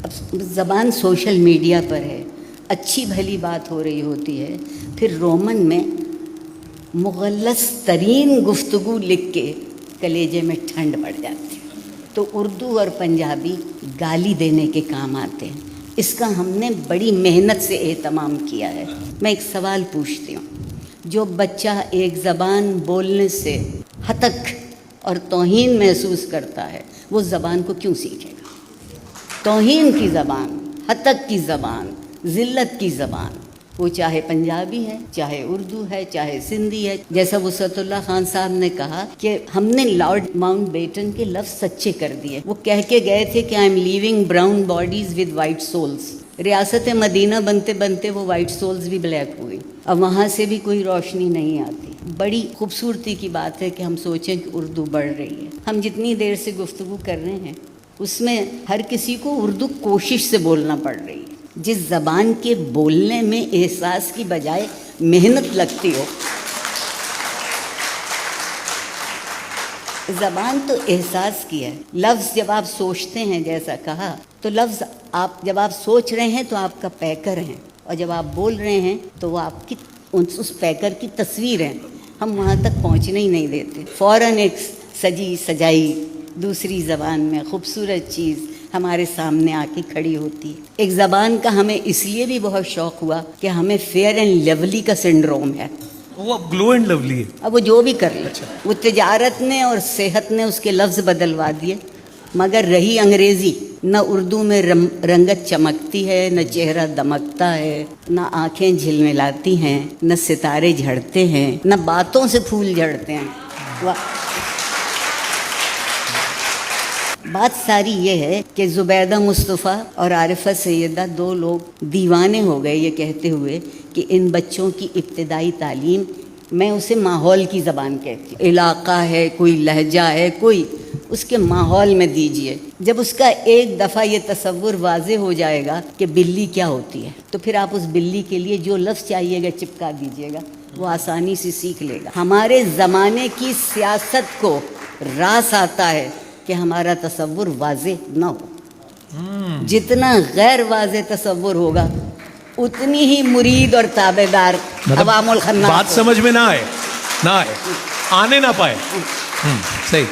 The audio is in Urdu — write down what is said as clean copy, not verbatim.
اب زبان سوشل میڈیا پر ہے، اچھی بھلی بات ہو رہی ہوتی ہے، پھر رومن میں مغلظ ترین گفتگو لکھ کے کلیجے میں ٹھنڈ پڑ جاتی ہے۔ تو اردو اور پنجابی گالی دینے کے کام آتے ہیں۔ اس کا ہم نے بڑی محنت سے اہتمام کیا ہے۔ میں ایک سوال پوچھتی ہوں، جو بچہ ایک زبان بولنے سے ہتک اور توہین محسوس کرتا ہے وہ زبان کو کیوں سیکھے گا؟ توہین کی زبان، ہتک کی زبان، ذلت کی زبان، وہ چاہے پنجابی ہے، چاہے اردو ہے، چاہے سندھی ہے۔ جیسا وسعت اللہ خان صاحب نے کہا کہ ہم نے لارڈ ماؤنٹ بیٹن کے لفظ سچے کر دیے۔ وہ کہہ کے گئے تھے کہ I am living brown bodies with white souls. ریاست مدینہ بنتے بنتے وہ وائٹ سولز بھی بلیک ہوئی، اب وہاں سے بھی کوئی روشنی نہیں آتی۔ بڑی خوبصورتی کی بات ہے کہ ہم سوچیں کہ اردو بڑھ رہی ہے۔ ہم جتنی دیر سے گفتگو کر رہے ہیں اس میں ہر کسی کو اردو کوشش سے بولنا پڑ رہی ہے۔ جس زبان کے بولنے میں احساس کی بجائے محنت لگتی ہو، زبان تو احساس کی ہے۔ لفظ جب آپ سوچتے ہیں، جیسا کہا، تو لفظ جب آپ سوچ رہے ہیں تو آپ کا پیکر ہیں، اور جب آپ بول رہے ہیں تو وہ آپ کی اس پیکر کی تصویر ہے۔ ہم وہاں تک پہنچنے ہی نہیں دیتے۔ فوراً ایک سجی سجائی دوسری زبان میں خوبصورت چیز ہمارے سامنے آ کے کھڑی ہوتی ہے۔ ایک زبان کا ہمیں اس لیے بھی بہت شوق ہوا کہ ہمیں فیئر اینڈ لیولی کا سنڈروم ہے۔ وہ گلو اینڈ لولی ہے۔ اب وہ جو بھی کر لے، وہ تجارت نے اور صحت نے اس کے لفظ بدلوا دیے، مگر رہی انگریزی۔ نہ اردو میں رنگت چمکتی ہے، نہ چہرہ دمکتا ہے، نہ آنکھیں جھلملاتی ہیں، نہ ستارے جھڑتے ہیں، نہ باتوں سے پھول جھڑتے ہیں۔ بات ساری یہ ہے کہ زبیدہ مصطفیٰ اور عارفہ سیدہ دو لوگ دیوانے ہو گئے یہ کہتے ہوئے کہ ان بچوں کی ابتدائی تعلیم، میں اسے ماحول کی زبان کہتی ہوں، علاقہ ہے، کوئی لہجہ ہے، کوئی اس کے ماحول میں دیجئے۔ جب اس کا ایک دفعہ یہ تصور واضح ہو جائے گا کہ بلی کیا ہوتی ہے، تو پھر آپ اس بلی کے لیے جو لفظ چاہیے گا چپکا دیجئے گا، وہ آسانی سے سیکھ لے گا۔ ہمارے زمانے کی سیاست کو راس آتا ہے کہ ہمارا تصور واضح نہ ہو۔ جتنا غیر واضح تصور ہوگا اتنی ہی مرید اور تابع دار عوام الخناس بات سمجھ میں نہ آئے، آنے نہ پائے۔ صحیح۔